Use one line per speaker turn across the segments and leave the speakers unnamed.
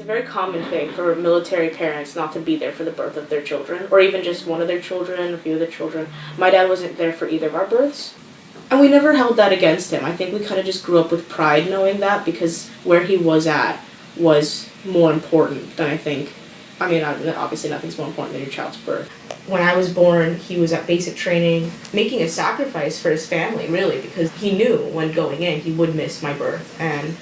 a very common thing for military parents not to be there for the birth of their children, or even just one of their children, a few of their children. My dad wasn't there for either of our births, and we never held that against him. I think we kind of just grew up with pride knowing that, because where he was at was more important than obviously nothing's more important than your child's birth. When I was born, he was at basic training, making a sacrifice for his family, really, because he knew when going in he would miss my birth. And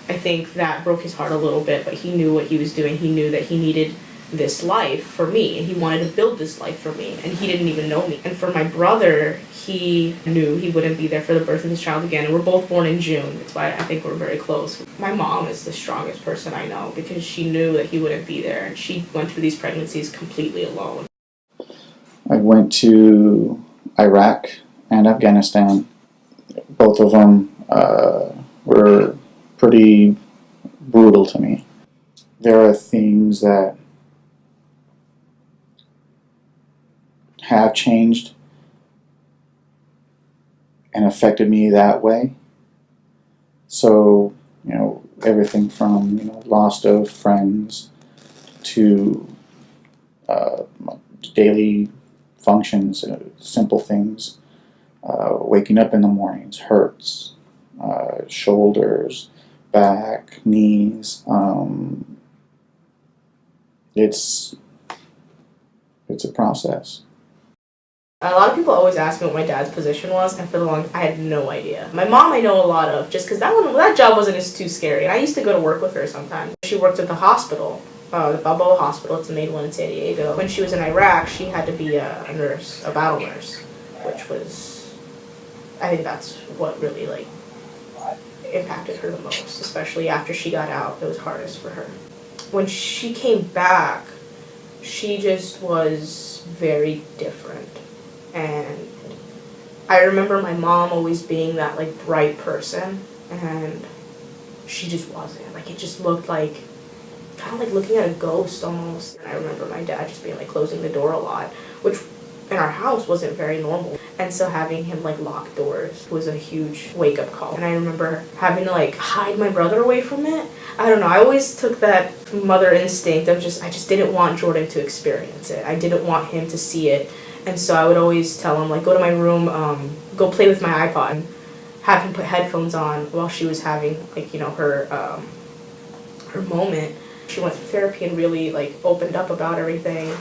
I think that broke his heart a little bit, but he knew what he was doing. He knew that he needed this life for me, and he wanted to build this life for me, and he didn't even know me. And for my brother, he knew he wouldn't be there for the birth of his child again, and we're both born in June. That's why I think we're very close. My mom is the strongest person I know, because she knew that he wouldn't be there, and she went through these pregnancies completely alone.
I went to Iraq and Afghanistan. Both of them were pretty brutal to me. There are things that have changed and affected me that way. So, everything from, loss of friends to daily functions, simple things, waking up in the mornings, hurts, shoulders, back, knees. It's a process.
A lot of people always ask me what my dad's position was, and for the longest, I had no idea. My mom I know a lot of, just because that job wasn't as too scary. And I used to go to work with her sometimes. She worked at the hospital, the Balboa Hospital. It's the main one in San Diego. When she was in Iraq, she had to be a nurse, a battle nurse, which was, I think that's what really impacted her the most, especially after she got out. It was hardest for her. When she came back, she just was very different. And I remember my mom always being that bright person, and she just wasn't. It just looked kind of looking at a ghost almost. And I remember my dad just being closing the door a lot, which in our house wasn't very normal. And so having him lock doors was a huge wake-up call. And I remember having to hide my brother away from it. I don't know, I always took that mother instinct of I just didn't want Jordyn to experience it. I didn't want him to see it. And so I would always tell him, go to my room, go play with my iPod, and have him put headphones on while she was having, her moment. She went through therapy and really, opened up about everything.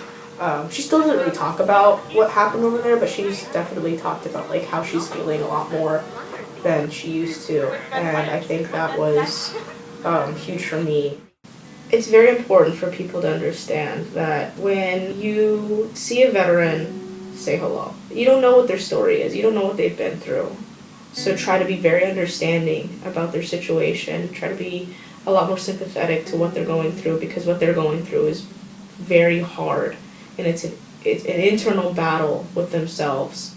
She still doesn't really talk about what happened over there, but she's definitely talked about, how she's feeling a lot more than she used to. And I think that was huge for me. It's very important for people to understand that when you see a veteran, say hello. You don't know what their story is. You don't know what they've been through. So try to be very understanding about their situation. Try to be a lot more sympathetic to what they're going through, because what they're going through is very hard. And it's an internal battle with themselves